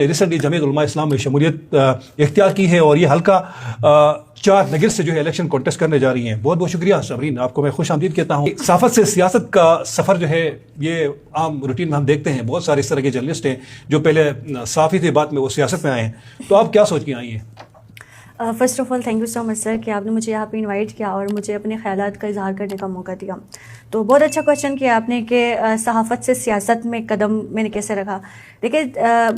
Recently جمعیت علماء اسلام میں شمولیت اختیار کی ہے اور یہ حلقہ 4 نگر سے جو ہے الیکشن کانٹیسٹ کرنے جا رہی ہیں. بہت بہت شکریہ صابرین, آپ کو میں خوش آمدید کہتا ہوں. صحافت سے سیاست کا سفر جو ہے یہ عام روٹین میں ہم دیکھتے ہیں, بہت سارے اس طرح کے جرنلسٹ ہیں جو پہلے صحافی تھے بعد میں وہ سیاست میں آئے ہیں. تو آپ کیا سوچ کے آئی ہیں؟ First of all thank you so much sir کہ آپ نے مجھے یہاں پہ انوائٹ کیا اور مجھے اپنے خیالات کا اظہار کرنے کا موقع دیا. تو بہت اچھا کویشچن کیا آپ نے کہ صحافت سے سیاست میں قدم میں نے کیسے رکھا. دیکھیے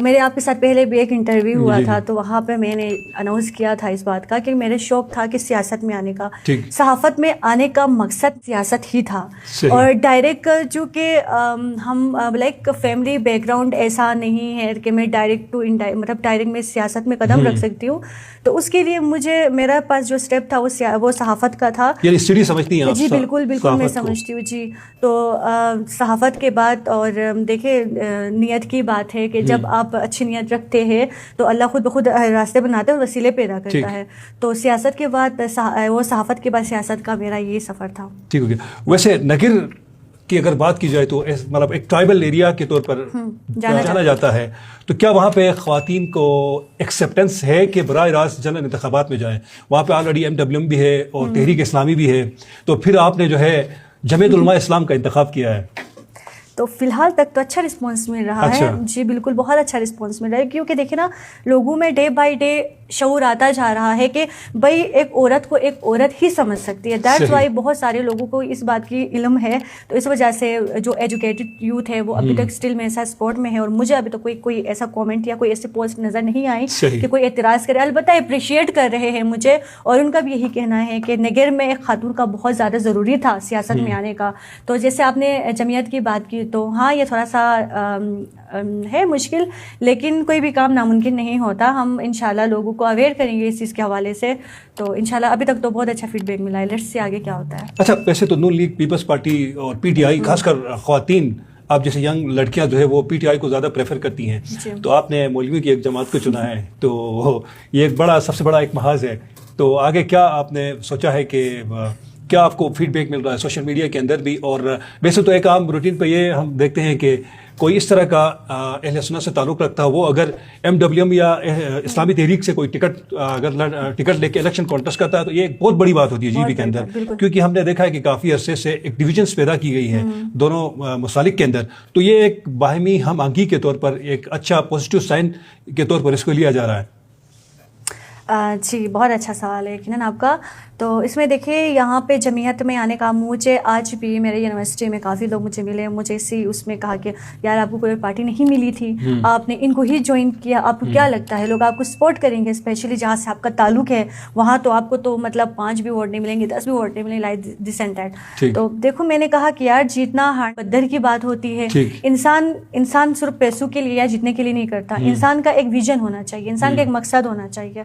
میرے آپ کے ساتھ پہلے بھی ایک انٹرویو ہوا تھا, تو وہاں پہ میں نے اناؤنس کیا تھا اس بات کا کہ میرے شوق تھا کہ سیاست میں آنے کا, صحافت میں آنے کا مقصد سیاست ہی تھا. اور ڈائریکٹ چونکہ ہم لائک فیملی بیک گراؤنڈ ایسا نہیں ہے کہ میں ڈائریکٹ مطلب ڈائریکٹ میں سیاست میں قدم رکھ سکتی ہوں, تو اس کے لیے مجھے میرا پاس جو اسٹیپ تھا وہ صحافت کا تھا. یعنی اسٹڈی سمجھتی ہیں آپ؟ جی بالکل بالکل میں سمجھتی ہوں جی. تو صحافت کے بعد اور دیکھیں نیت کی بات ہے کہ جب آپ اچھی نیت رکھتے ہیں تو اللہ خود بخود راستے بناتا ہے اور وسیلے پیدا کرتا ہے. تو سیاست کے بعد وہ صحافت کے بعد سیاست کا میرا یہ سفر تھا. ٹھیک ہو گیا. ویسے نگر کی اگر بات کی جائے تو مطلب ایک ٹرائبل ایریا کے طور پر جانا جاتا ہے, تو کیا وہاں پہ خواتین کو ایکسیپٹنس ہے کہ براہ راست جنرل انتخابات میں جائیں؟ وہاں پہ آلریڈی MWM بھی ہے اور تحریک اسلامی بھی ہے, تو پھر آپ نے جو ہے جمعیت علماء اسلام کا انتخاب کیا ہے. تو فی الحال تک تو اچھا رسپانس مل رہا ہے. جی بالکل بہت اچھا رسپانس مل رہا ہے, کیونکہ دیکھیں نا لوگوں میں ڈے بائی ڈے شعور آتا جا رہا ہے کہ بھائی ایک عورت کو ایک عورت ہی سمجھ سکتی ہے. دیٹس وائی بہت سارے لوگوں کو اس بات کی علم ہے, تو اس وجہ سے جو ایجوکیٹڈ یوتھ ہے وہ ابھی تک اسٹل میں ایسا سپورٹ میں ہے. اور مجھے ابھی تک کوئی ایسا کامنٹ یا کوئی ایسی پوسٹ نظر نہیں آئی کہ کوئی اعتراض کرے. البتہ اپریشیٹ کر رہے ہیں مجھے, اور ان کا بھی یہی کہنا ہے کہ نگر میں ایک خاتون کا بہت زیادہ ضروری تھا سیاست میں آنے کا. تو جیسے آپ نے جمعیت کی بات کی, تو ہاں یہ تھوڑا سا ہے مشکل, لیکن کوئی بھی کام ناممکن نہیں ہوتا. ہم انشاءاللہ لوگوں کو اویئر کریں گے اس چیز کے حوالے سے. تو انشاءاللہ ابھی تک تو بہت اچھا فیڈ بیک ملا ہے, لیٹس سی آگے کیا ہوتا ہے. اچھا, ویسے تو نون لیگ, پیپلز پارٹی اور PTI خاص کر خواتین آپ جیسے ینگ لڑکیاں جو ہے وہ PTI کو زیادہ پریفر کرتی ہیں. تو آپ نے مولویوں کی ایک جماعت کو چنا ہے, تو یہ ایک سب سے بڑا ایک محاذ ہے. تو آگے کیا آپ نے سوچا ہے کہ کیا آپ کو فیڈ بیک مل رہا ہے سوشل میڈیا کے اندر بھی؟ اور ویسے تو ایک عام روٹین پہ یہ ہم دیکھتے ہیں کہ کوئی اس طرح کا اہل سنت سے تعلق رکھتا ہے, وہ اگر MWM یا اسلامی تحریک سے کوئی ٹکٹ لے کے الیکشن کانٹیسٹ کرتا ہے تو یہ ایک بہت بڑی بات ہوتی ہے GB کے اندر, کیونکہ ہم نے دیکھا ہے کہ کافی عرصے سے ایک ڈویژنس پیدا کی گئی ہے دونوں مسالک کے اندر. تو یہ ایک باہمی ہم آہنگی کے طور پر ایک اچھا پازیٹیو سائن کے طور پر اس کو لیا جا رہا ہے. جی بہت اچھا سوال ہے یقیناً آپ کا. تو اس میں دیکھیں یہاں پہ جمعیت میں آنے کا مجھے آج بھی میرے یونیورسٹی میں کافی لوگ مجھے ملے, مجھے اس میں کہا کہ یار آپ کو کوئی پارٹی نہیں ملی تھی, آپ نے ان کو ہی جوائن کیا, آپ کو کیا لگتا ہے لوگ آپ کو سپورٹ کریں گے, اسپیشلی جہاں سے آپ کا تعلق ہے وہاں تو آپ کو تو مطلب 5 بھی ووٹ نہیں ملیں گے, 10 بھی ووٹ نہیں ملیں گے, لائک دس اینڈ دیٹ. تو دیکھو میں نے کہا کہ یار جیتنا ہار قدر کی بات ہوتی ہے. انسان صرف پیسوں کے لیے یا جیتنے کے لیے نہیں کرتا, انسان کا ایک ویژن ہونا چاہیے, انسان کا ایک مقصد ہونا چاہیے.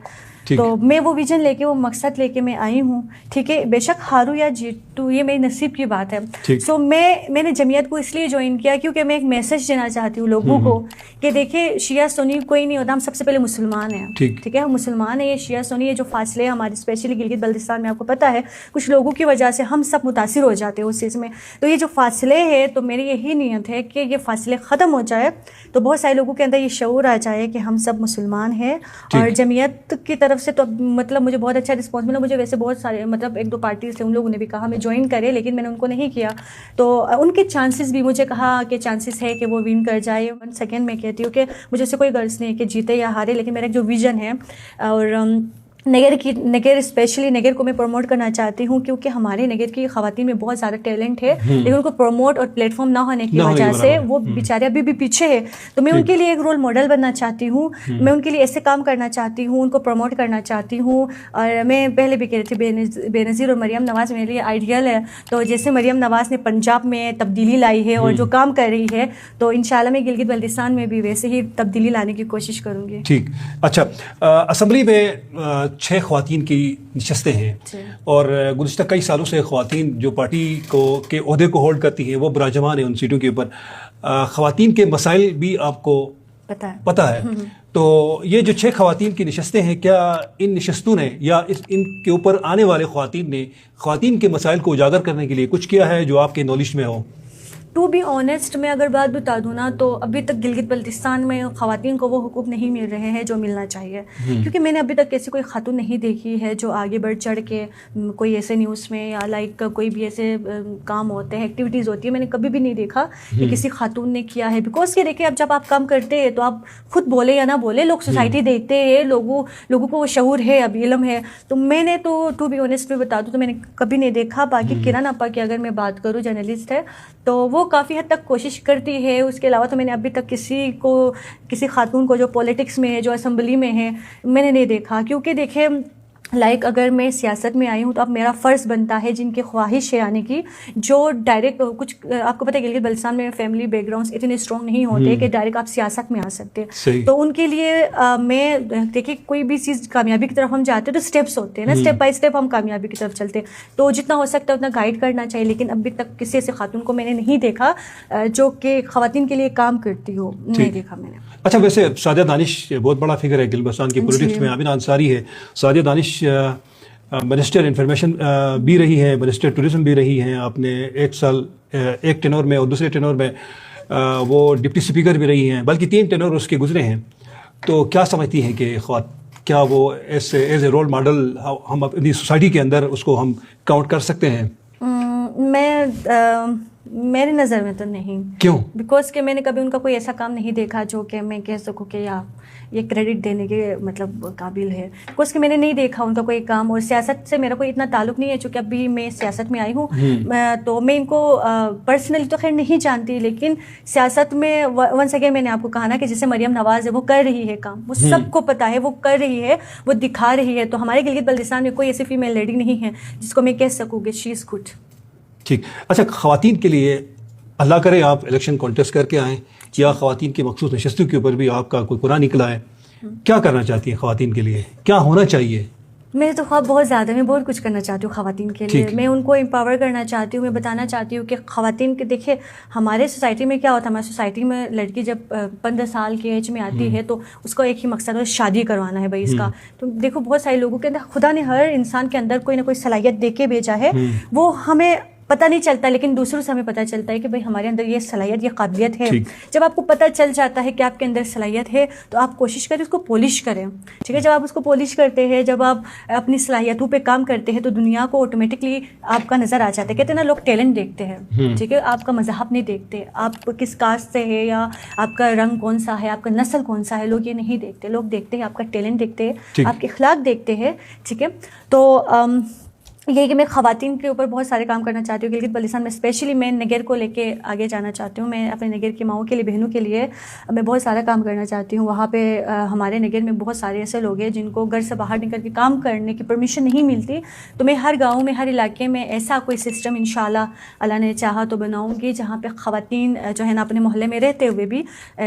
تو میں وہ ویژن لے کے وہ مقصد لے کے میں آئی ہوں. ٹھیک ہے, بے شک ہاروں یا جیتوں یہ میری نصیب کی بات ہے. سو میں نے جمعیت کو اس لیے جوائن کیا کیونکہ میں ایک میسج دینا چاہتی ہوں لوگوں کو کہ دیکھیں شیعہ سنی کوئی نہیں ہوتا, ہم سب سے پہلے مسلمان ہیں. ٹھیک ہے, ہم مسلمان ہیں. یہ شیعہ سنی یہ جو فاصلے ہمارے اسپیشلی گلگت بلتستان میں آپ کو پتہ ہے کچھ لوگوں کی وجہ سے ہم سب متاثر ہو جاتے ہیں اس چیز میں. تو یہ جو فاصلے ہیں, تو میری یہی نیت ہے کہ یہ فاصلے ختم ہو جائے, تو بہت سارے لوگوں کے اندر یہ شعور آ جائے کہ ہم سب مسلمان ہیں. اور جمعیت کی طرف سے تو مطلب مجھے بہت اچھا رسپانس ملا. مجھے ویسے بہت سارے مطلب 1-2 پارٹیز سے ان لوگوں نے بھی کہا میں جوائن کرے, لیکن میں نے ان کو نہیں کیا. تو ان کے چانسز بھی مجھے کہا کہ چانسز ہے کہ وہ ون کر جائے. سیکنڈ میں کہتی ہوں کہ مجھے سے کوئی غرض نہیں ہے کہ جیتے یا ہارے, لیکن میرا جو ویژن ہے اور نگر اسپیشلی نگر کو میں پروموٹ کرنا چاہتی ہوں, کیونکہ ہمارے نگر کی خواتین میں بہت زیادہ ٹیلنٹ ہے, لیکن ان کو پروموٹ اور پلیٹ فارم نہ ہونے کی وجہ سے وہ بیچارے ابھی بھی پیچھے ہے. تو میں ان کے لیے ایک رول ماڈل بننا چاہتی ہوں, میں ان کے لیے ایسے کام کرنا چاہتی ہوں, ان کو پروموٹ کرنا چاہتی ہوں. اور میں پہلے بھی کہہ رہی تھی بے نظیر اور مریم نواز میرے لیے آئیڈیل ہے. تو جیسے مریم نواز نے پنجاب میں تبدیلی لائی ہے اور جو کام کر رہی ہے, تو انشاءاللہ میں گلگت بلتستان میں بھی ویسے ہی تبدیلی لانے کی کوشش کروں گی. ٹھیک. اچھا, اسمبلی میں 6 خواتین کی نشستیں ہیں, اور گزشتہ کئی سالوں سے خواتین جو پارٹی کے عہدے کو ہولڈ کرتی ہیں وہ براجمان ہیں ان سیٹوں کے اوپر. خواتین کے مسائل بھی آپ کو پتہ ہے. تو یہ جو 6 خواتین کی نشستیں ہیں, کیا ان نشستوں نے یا ان کے اوپر آنے والے خواتین نے خواتین کے مسائل کو اجاگر کرنے کے لیے کچھ کیا ہے جو آپ کے نالج میں ہو؟ ٹو بی آنیسٹ میں اگر بات بتا دوں نا تو ابھی تک گلگت بلتستان میں خواتین کو وہ حقوق نہیں مل رہے ہیں جو ملنا چاہیے, کیونکہ میں نے ابھی تک ایسی کوئی خاتون نہیں دیکھی ہے جو آگے بڑھ چڑھ کے کوئی ایسے نیوز میں یا لائک کوئی بھی ایسے کام ہوتے ہیں, ایکٹیویٹیز ہوتی ہے, میں نے کبھی بھی نہیں دیکھا کہ کسی خاتون نے کیا ہے. بیکاز کہ دیکھیں اب جب آپ کام کرتے ہیں تو آپ خود بولے یا نہ بولے لوگ سوسائٹی دیکھتے ہیں, لوگوں کو وہ شعور ہے, اب علم ہے. تو میں نے تو ٹو بی آنیسٹ میں بتا دوں تو میں نے کبھی نہیں دیکھا. باقی کرن آپا کی اگر میں بات کروں, جرنلسٹ ہے, تو وہ کافی حد تک کوشش کرتی ہے. اس کے علاوہ تو میں نے ابھی تک کسی خاتون کو جو پولیٹکس میں ہے, جو اسمبلی میں ہے, میں نے نہیں دیکھا. کیونکہ دیکھیں لائک اگر میں سیاست میں آئی ہوں تو اب میرا فرض بنتا ہے جن کی خواہش ہے آنے کی, جو ڈائریکٹ کچھ آپ کو پتہ ہے گلگت بلتستان میں فیملی بیک گراؤنڈس اتنے اسٹرانگ نہیں ہوتے کہ ڈائریکٹ آپ سیاست میں آ سکتے. تو ان کے لیے میں دیکھیں کوئی بھی چیز کامیابی کی طرف ہم جاتے ہیں تو اسٹیپس ہوتے ہیں نا, اسٹیپ بائی اسٹیپ ہم کامیابی کی طرف چلتے ہیں. تو جتنا ہو سکتا ہے اتنا گائیڈ کرنا چاہیے. لیکن ابھی تک کسی ایسے خاتون کو میں نے نہیں دیکھا جو کہ خواتین کے لیے کام کرتی ہو, نہیں دیکھا میں نے. اچھا, ویسے سعدیہ دانش بہت بڑا فگر ہے گلگت بلتستان کی پولیٹکس میں. آمینہ انصاری ہے. سعدیہ دانش منسٹر انفارمیشن بھی رہی ہیں, منسٹر ٹورزم بھی رہی ہیں. آپ نے 1 سال ایک ٹینور میں اور دوسرے ٹینور میں وہ ڈپٹی اسپیکر بھی رہی ہیں, بلکہ 3 ٹینور اس کے گزرے ہیں. تو کیا سمجھتی ہیں کہ کیا وہ ایز اے رول ماڈل ہم اپنی سوسائٹی کے اندر اس کو ہم کاؤنٹ کر سکتے ہیں؟ میری نظر میں تو نہیں. کیوں؟ بیکاز کہ میں نے کبھی ان کا کوئی ایسا کام نہیں دیکھا جو کہ میں کہہ سکوں کہ یہ کریڈٹ دینے کے مطلب قابل ہے. بیکاز کہ میں نے نہیں دیکھا ان کا کوئی کام, اور سیاست سے میرا کوئی اتنا تعلق نہیں ہے. چونکہ ابھی میں سیاست میں آئی ہوں تو میں ان کو پرسنلی تو خیر نہیں جانتی, لیکن سیاست میں ونس اگین میں نے آپ کو کہا نا کہ جیسے مریم نواز ہے, وہ کر رہی ہے کام, وہ سب کو پتہ ہے, وہ کر رہی ہے, وہ دکھا رہی ہے. تو ہمارے گلگت بلتستان میں کوئی ایسی فیمیل لیڈی نہیں ہے جس کو میں کہہ سکوں کہ شی از گڈ. ٹھیک. اچھا, خواتین کے لیے اللہ کرے آپ الیکشن کانٹیسٹ کر کے آئیں یا خواتین کی مخصوص نشستوں کے اوپر بھی آپ کا کوئی قرآن نکلا ہے, کیا کرنا چاہتی ہیں خواتین کے لیے, کیا ہونا چاہیے؟ میرے تو خواب بہت زیادہ, میں بہت کچھ کرنا چاہتی ہوں خواتین کے لیے. میں ان کو امپاور کرنا چاہتی ہوں. میں بتانا چاہتی ہوں کہ خواتین کے دیکھیں ہمارے سوسائٹی میں کیا ہوتا ہے, ہماری سوسائٹی میں لڑکی جب 15 سال کی ایج میں آتی ہے تو اس کا ایک ہی مقصد ہے, شادی کروانا ہے بھائی اس کا. تو دیکھو بہت سارے لوگوں کے اندر خدا نے ہر انسان کے اندر کوئی نہ کوئی صلاحیت دے کے بھیجا ہے, وہ ہمیں پتہ نہیں چلتا, لیکن دوسروں سے ہمیں پتہ چلتا ہے کہ بھائی ہمارے اندر یہ صلاحیت, یہ قابلیت ہے. جب آپ کو پتہ چل جاتا ہے کہ آپ کے اندر صلاحیت ہے تو آپ کوشش کریں اس کو پولش کریں. ٹھیک ہے, جب آپ اس کو پولش کرتے ہیں, جب آپ اپنی صلاحیتوں پہ کام کرتے ہیں تو دنیا کو آٹومیٹکلی آپ کا نظر آ جاتا ہے. کہتے ہیں نا لوگ ٹیلنٹ دیکھتے ہیں, ٹھیک ہے, آپ کا مذہب نہیں دیکھتے, آپ کس کاسٹ سے ہے یا آپ کا رنگ کون سا ہے, آپ کا نسل کون سا ہے, لوگ یہ نہیں دیکھتے. لوگ دیکھتے ہیں آپ کا ٹیلنٹ دیکھتے ہیں, آپ کے اخلاق دیکھتے ہیں. ٹھیک ہے, تو یہ کہ میں خواتین کے اوپر بہت سارے کام کرنا چاہتی ہوں. گلگت بلتستان میں اسپیشلی میں نگر کو لے کے آگے جانا چاہتی ہوں. میں اپنے نگر کی ماؤں کے لیے, بہنوں کے لیے میں بہت سارا کام کرنا چاہتی ہوں. وہاں پہ ہمارے نگر میں بہت سارے ایسے لوگ ہیں جن کو گھر سے باہر نکل کے کام کرنے کی پرمیشن نہیں ملتی. تو میں ہر گاؤں میں, ہر علاقے میں ایسا کوئی سسٹم انشاءاللہ اللہ نے چاہا تو بناؤں گی جہاں پہ خواتین جو ہے نا اپنے محلے میں رہتے ہوئے بھی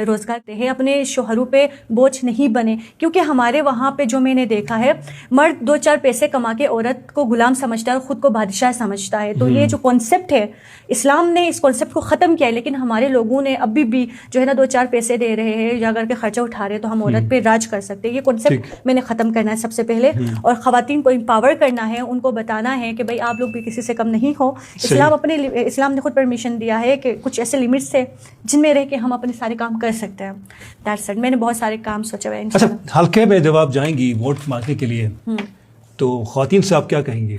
روزگار دے ہیں, اپنے شوہروں پہ بوجھ نہیں بنے. کیونکہ ہمارے وہاں پہ جو میں نے دیکھا ہے, مرد 2-4 پیسے کما کے عورت کو غلام سمجھتا ہے اور خود کو بادشاہ سمجھتا ہے. تو یہ جو کانسیپٹ ہے, اسلام نے اس کانسیپٹ کو ختم کیا ہے, لیکن ہمارے لوگوں نے ابھی بھی جو ہے نا 2-4 پیسے دے رہے ہیں یا اگر کے خرچہ اٹھا رہے ہیں تو ہم عورت پہ راج کر سکتے ہیں. یہ کانسیپٹ میں نے ختم کرنا ہے سب سے پہلے, اور خواتین کو امپاور کرنا ہے, ان کو بتانا ہے کہ بھائی آپ لوگ بھی کسی سے کم نہیں ہو. اسلام نے خود پرمیشن دیا ہے کہ کچھ ایسے لمٹس ہے جن میں رہ کے ہم اپنے سارے کام کر سکتے ہیں. That's it. میں نے بہت سارے کام سوچے ہوئے ہیں. اچھا, حلقے میں جب آپ جائیں گی ووٹ مانگنے کے لیے تو خواتین سے آپ کیا کہیں گے؟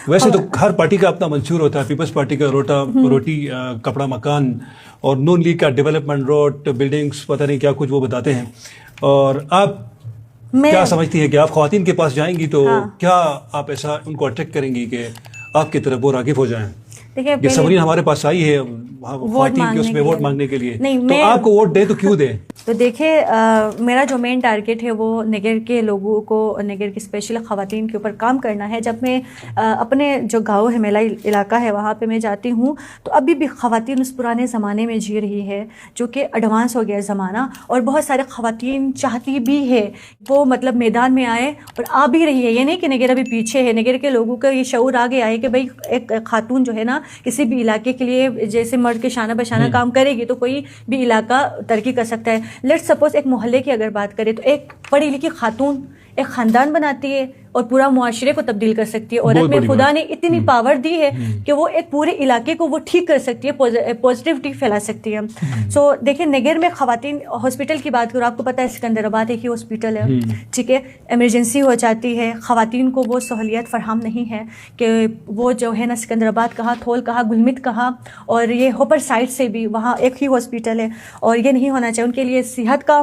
ویسے تو ہر پارٹی کا اپنا منشور ہوتا ہے, پیپلز پارٹی کا روٹی کپڑا مکان, اور نون لیگ کا ڈیولپمنٹ روڈ بلڈنگز پتہ نہیں کیا کچھ وہ بتاتے ہیں. اور آپ کیا سمجھتی ہیں کہ آپ خواتین کے پاس جائیں گی تو کیا آپ ایسا ان کو اٹریکٹ کریں گی کہ آپ کی طرف وہ راغب ہو جائیں؟ یہ سمرین ہمارے پاس آئی ہے خواتین کے اس میں ووٹ مانگنے کے لیے, تو آپ کو ووٹ دیں تو کیوں دیں؟ تو دیکھیں میرا جو مین ٹارگیٹ ہے وہ نگر کے لوگوں کو, نگر کی اسپیشل خواتین کے اوپر کام کرنا ہے. جب میں اپنے جو گاؤں ہے, میلا علاقہ ہے, وہاں پہ میں جاتی ہوں تو ابھی بھی خواتین اس پرانے زمانے میں جی رہی ہے جو کہ ایڈوانس ہو گیا زمانہ, اور بہت سارے خواتین چاہتی بھی ہے وہ مطلب میدان میں آئے اور آ بھی رہی ہے. یہ نہیں کہ نگر ابھی پیچھے ہے, نگر کے لوگوں کا یہ شعور آگے آئے کہ بھائی ایک خاتون جو ہے نا کسی بھی علاقے کے لیے جیسے مرد کے شانہ بشانہ کام کرے گی تو کوئی بھی علاقہ ترقی کر سکتا ہے. لیٹ سپوز ایک محلے کی اگر بات کریں تو ایک پڑھی لکھی خاتون ایک خاندان بناتی ہے اور پورا معاشرے کو تبدیل کر سکتی ہے. عورت میں خدا نے اتنی پاور دی ہے کہ وہ ایک پورے علاقے کو وہ ٹھیک کر سکتی ہے, پازیٹیوٹی پھیلا سکتی ہے. سو دیکھیں نگر میں خواتین ہاسپٹل کی بات کرو, آپ کو پتہ ہے سکندر آباد ایک ہی ہاسپٹل ہے, ٹھیک ہے, ایمرجنسی ہو جاتی ہے, خواتین کو وہ سہولیات فراہم نہیں ہے کہ وہ جو ہے نا سکندر آباد کہا, تھول کہا, گلمت کہا, اور یہ ہوپر سائڈ سے بھی وہاں ایک ہی ہاسپٹل ہے, اور یہ نہیں ہونا چاہیے. ان کے لیے صحت کا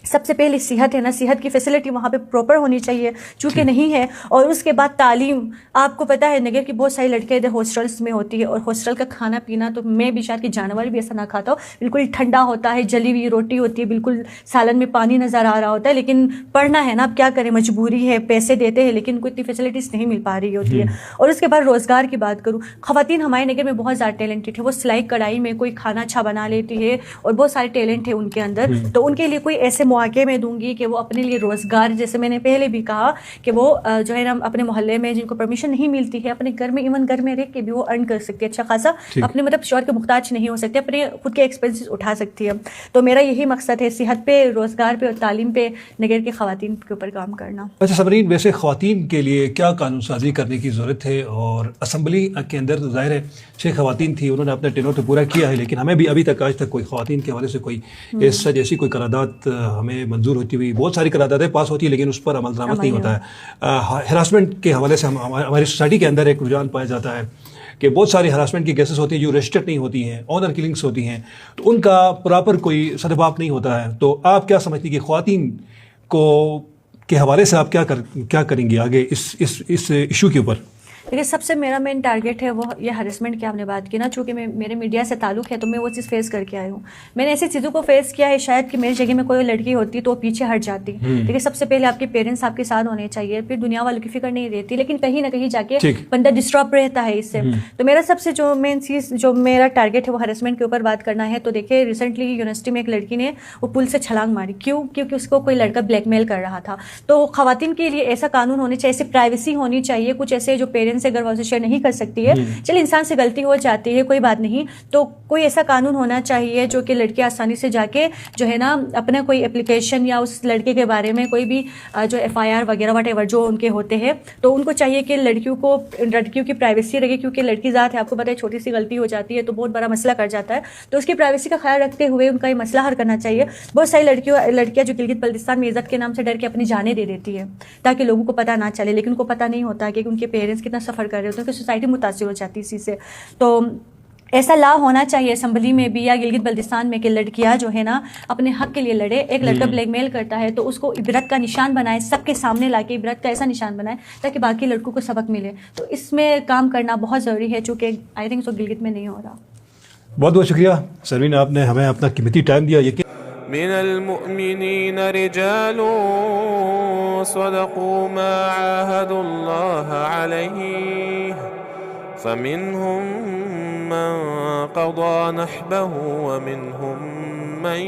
سب سے پہلے صحت ہے نا, صحت کی فیسلٹی وہاں پہ پراپر ہونی چاہیے, چونکہ نہیں ہے. اور اس کے بعد تعلیم, آپ کو پتہ ہے نگر کی بہت ساری لڑکیاں ادھر ہاسٹلس میں ہوتی ہے, اور ہاسٹل کا کھانا پینا تو میں بھی شاید کہ جانور بھی ایسا نہ کھاتا ہوں, بالکل ٹھنڈا ہوتا ہے, جلی ہوئی روٹی ہوتی ہے, بالکل سالن میں پانی نظر آ رہا ہوتا ہے. لیکن پڑھنا ہے نا, اب کیا کریں, مجبوری ہے, پیسے دیتے ہیں لیکن کوئی اتنی فیسلٹیز نہیں مل پا رہی ہوتی ہے. اور اس کے بعد روزگار کی بات کروں, خواتین ہمارے نگر میں بہت زیادہ ٹیلنٹڈ ہے, وہ سلائی کڑھائی میں کوئی کھانا اچھا بنا لیتی ہے, اور بہت سارے ٹیلنٹ ہے ان کے اندر. تو ان کے لیے کوئی ایسے مواقع میں دوں گی کہ وہ اپنے لیے روزگار, جیسے میں نے پہلے بھی کہا کہ وہ جو ہے نا اپنے محلے میں جن کو پرمیشن نہیں ملتی ہے, اپنے گھر میں, ایون گھر میں رہ کے بھی وہ ارن کر سکتی ہے اچھا خاصا, اپنے مطلب شوہر کے محتاج نہیں ہو سکتے, اپنے خود کے ایکسپینسز اٹھا سکتی ہے. تو میرا یہی مقصد ہے, صحت پہ, روزگار پہ اور تعلیم پہ نگر کے خواتین کے اوپر کام کرنا. اچھا سمرین, ویسے خواتین کے لیے کیا قانون سازی کرنے کی ضرورت ہے؟ اور اسمبلی کے اندر تو ظاہر ہے 6 خواتین تھیں, انہوں نے اپنا ٹینور تو پورا کیا ہے, لیکن ہمیں بھی ابھی تک آج تک کوئی خواتین کے حوالے سے کوئی ایسا جیسی کوئی قرارداد ہمیں منظور ہوتی ہوئی, بہت ساری قراردادیں پاس ہوتی ہیں لیکن اس پر عمل درآمد نہیں ہوتا ہے. ہراسمنٹ کے حوالے سے ہماری سوسائٹی کے اندر ایک رجحان پایا جاتا ہے کہ بہت ساری ہراسمنٹ کی کیسز ہوتی ہیں جو رجسٹرڈ نہیں ہوتی ہیں, آنر کلنگس ہوتی ہیں, تو ان کا پراپر کوئی سدباب نہیں ہوتا ہے. تو آپ کیا سمجھتی ہیں کہ خواتین کو کے حوالے سے آپ کیا کریں گے آگے اس ایشو کے اوپر؟ لیکن سب سے میرا مین ٹارگیٹ ہے وہ یہ ہراسمنٹ کی آپ نے بات کی نا, چونکہ میرے میڈیا سے تعلق ہے تو میں وہ چیز فیس کر کے آئی ہوں. میں نے ایسی چیزوں کو فیس کیا ہے, شاید کہ میری جگہ میں کوئی لڑکی ہوتی تو وہ پیچھے ہٹ جاتی, لیکن سب سے پہلے آپ کے پیرنٹس آپ کے ساتھ ہونے چاہیے, پھر دنیا والوں کی فکر نہیں رہتی, لیکن کہیں نہ کہیں جا کے بندہ ڈسٹرب رہتا ہے اس سے. تو میرا سب سے جو مین چیز, جو میرا ٹارگیٹ ہے وہ ہراسمنٹ کے اوپر بات کرنا ہے. تو دیکھیے ریسنٹلی یونیورسٹی میں ایک لڑکی نے وہ پل سے چھلانگ ماری, کیونکہ اس کو کوئی لڑکا بلیک میل کر رہا تھا. تو خواتین کے لیے ایسا قانون ہونے چاہیے, ایسے پرائیویسی ہونی چاہیے, کچھ ایسے جو پیرنٹس سے گھر والوں سے شیئر نہیں کر سکتی ہے. چل انسان سے غلطی ہو جاتی ہے, کوئی بات نہیں, تو کوئی ایسا قانون ہونا چاہیے جو کہ لڑکے آسانی سے جا کے جو ہے نا اپنا کوئی اپلیکیشن یا اس لڑکے کے بارے میں کوئی بھی جو FIR وغیرہ وٹ ایور جو ان کے ہوتے ہیں, تو ان کو چاہیے کہ لڑکیوں کی پرائیویسی رہے, کیونکہ لڑکی ذات ہے, آپ کو پتہ ہے چھوٹی سی غلطی ہو جاتی ہے تو بہت بڑا مسئلہ کر جاتا ہے. تو اس کی پرائیویسی کا خیال رکھتے ہوئے ان کا یہ مسئلہ حل کرنا چاہیے. بہت ساری لڑکیاں جو گلگت بلتستان میں عزت کے نام سے ڈر کے اپنی جانیں دے دیتی ہے تاکہ لوگوں کو پتہ نہ چلے, لیکن ان کو پتہ نہیں ہوتا کہ ان کے پیرنٹس کتنا سفر کر رہے ہوتے ہیں, کہ سوسائٹی متاثر ہو جاتی ہے اسی سے. تو ایسا لا ہونا چاہیے اسمبلی میں بھی یا گلگت بلتستان میں کہ لڑکیاں جو ہے نا اپنے حق کے لیے لڑے. ایک لڑکا بلیک میل کرتا ہے تو اس کو عبرت کا نشان بنائے, سب کے سامنے لا کے عبرت کا ایسا نشان بنائے تاکہ باقی لڑکوں کو سبق ملے. تو اس میں کام کرنا بہت ضروری ہے, چونکہ آئی تھنک سو گلگت میں نہیں ہو رہا. بہت بہت شکریہ سرمین, آپ نے ہمیں اپنا قیمتی ٹائم دیا. من المؤمنین رجال صدقوا ما عاهدوا الله عليه فمنهم من قضى نحبه ومنهم من